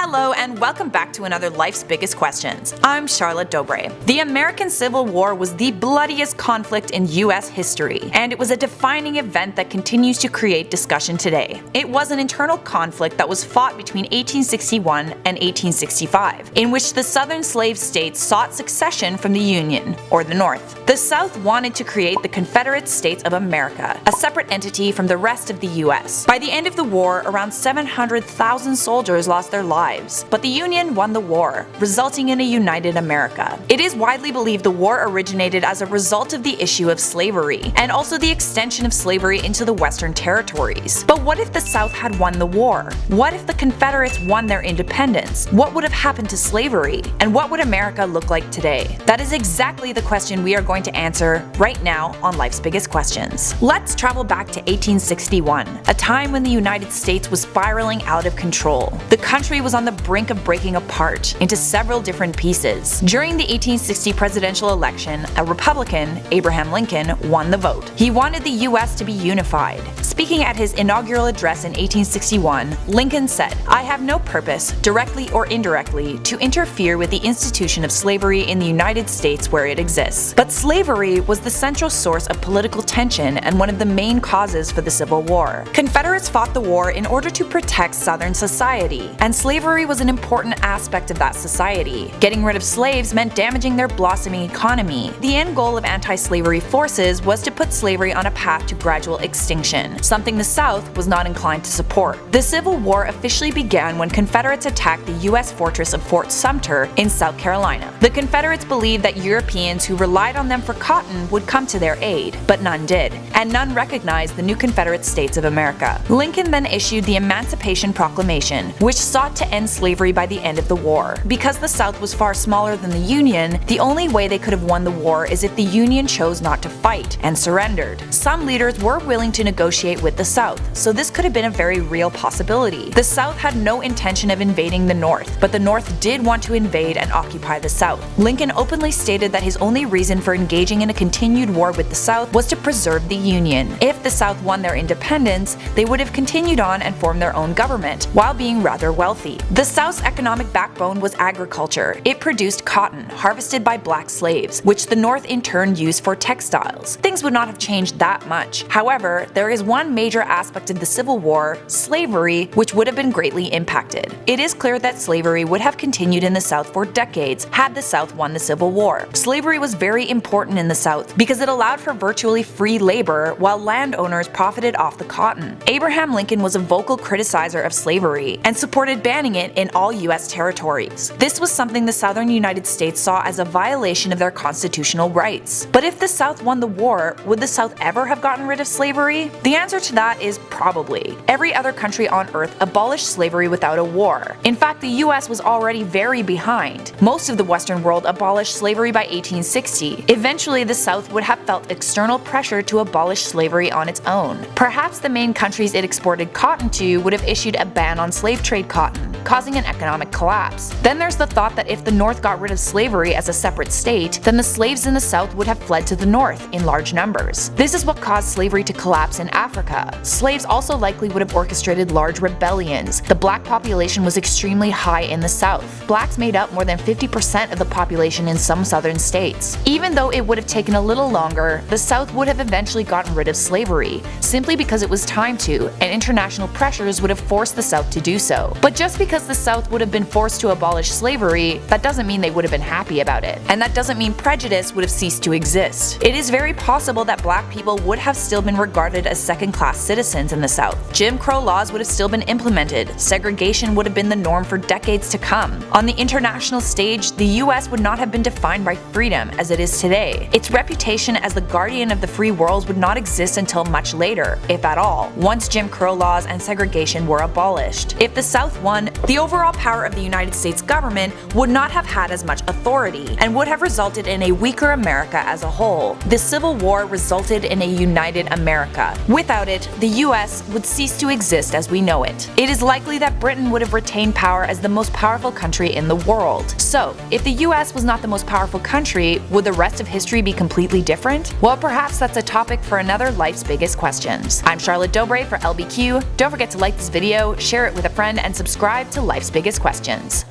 Hello and welcome back to another Life's Biggest Questions. I'm Charlotte Dobre. The American Civil War was the bloodiest conflict in US history, and it was a defining event that continues to create discussion today. It was an internal conflict that was fought between 1861 and 1865, in which the southern slave states sought succession from the Union, or the North. The South wanted to create the Confederate States of America, a separate entity from the rest of the US. By the end of the war, around 700,000 soldiers lost their lives, but the Union won the war, resulting in a united America. It is widely believed the war originated as a result of the issue of slavery, and also the extension of slavery into the Western territories. But what if the South had won the war? What if the Confederates won their independence? What would have happened to slavery? And what would America look like today? That is exactly the question we are going to answer right now on Life's Biggest Questions. Let's travel back to 1861, a time when the United States was spiraling out of control. The country was on the brink of breaking apart into several different pieces. During the 1860 presidential election, a Republican, Abraham Lincoln, won the vote. He wanted the US to be unified. Speaking at his inaugural address in 1861, Lincoln said, "I have no purpose, directly or indirectly, to interfere with the institution of slavery in the United States where it exists." But slavery was the central source of political tension and one of the main causes for the Civil War. Confederates fought the war in order to protect Southern society, and slavery was an important aspect of that society. Getting rid of slaves meant damaging their blossoming economy. The end goal of anti-slavery forces was to put slavery on a path to gradual extinction, something the South was not inclined to support. The Civil War officially began when Confederates attacked the US fortress of Fort Sumter in South Carolina. The Confederates believed that Europeans who relied on them for cotton would come to their aid, but none did, and none recognized the new Confederate States of America. Lincoln then issued the Emancipation Proclamation, which sought to end slavery by the end of the war. Because the South was far smaller than the Union, the only way they could have won the war is if the Union chose not to fight and surrendered. Some leaders were willing to negotiate with the South, so this could have been a very real possibility. The South had no intention of invading the North, but the North did want to invade and occupy the South. Lincoln openly stated that his only reason for engaging in a continued war with the South was to preserve the Union. If the South won their independence, they would have continued on and formed their own government, while being rather wealthy. The South's economic backbone was agriculture. It produced cotton, harvested by black slaves, which the North in turn used for textiles. Things would not have changed that much. However, there is one major aspect of the Civil War, slavery, which would have been greatly impacted. It is clear that slavery would have continued in the South for decades had the South won the Civil War. Slavery was very important in the South because it allowed for virtually free labor while landowners profited off the cotton. Abraham Lincoln was a vocal criticizer of slavery and supported banning it in all US territories. This was something the Southern United States saw as a violation of their constitutional rights. But if the South won the war, would the South ever have gotten rid of slavery? The answer to that is probably. Every other country on Earth abolished slavery without a war. In fact, the US was already very behind. Most of the Western world abolished slavery by 1860. Eventually, the South would have felt external pressure to abolish slavery on its own. Perhaps the main countries it exported cotton to would have issued a ban on slave trade cotton, causing an economic collapse. Then there's the thought that if the North got rid of slavery as a separate state, then the slaves in the South would have fled to the North in large numbers. This is what caused slavery to collapse in Africa. Slaves also likely would have orchestrated large rebellions. The black population was extremely high in the South. Blacks made up more than 50% of the population in some southern states. Even though it would have taken a little longer, the South would have eventually gotten rid of slavery, simply because it was time to, and international pressures would have forced the South to do so. But just because the South would have been forced to abolish slavery, that doesn't mean they would have been happy about it. And that doesn't mean prejudice would have ceased to exist. It is very possible that black people would have still been regarded as second-class citizens in the South. Jim Crow laws would have still been implemented. Segregation would have been the norm for decades to come. On the international stage, the US would not have been defined by freedom as it is today. Its reputation as the guardian of the free world would not exist until much later, if at all, once Jim Crow laws and segregation were abolished. If the South won, the overall power of the United States government would not have had as much authority and would have resulted in a weaker America as a whole. The Civil War resulted in a united America. Without it, the US would cease to exist as we know it. It is likely that Britain would have retained power as the most powerful country in the world. So, if the US was not the most powerful country, would the rest of history be completely different? Well, perhaps that's a topic for another Life's Biggest Questions. I'm Charlotte Dobre for LBQ. Don't forget to like this video, share it with a friend, and subscribe to Life's Biggest Questions.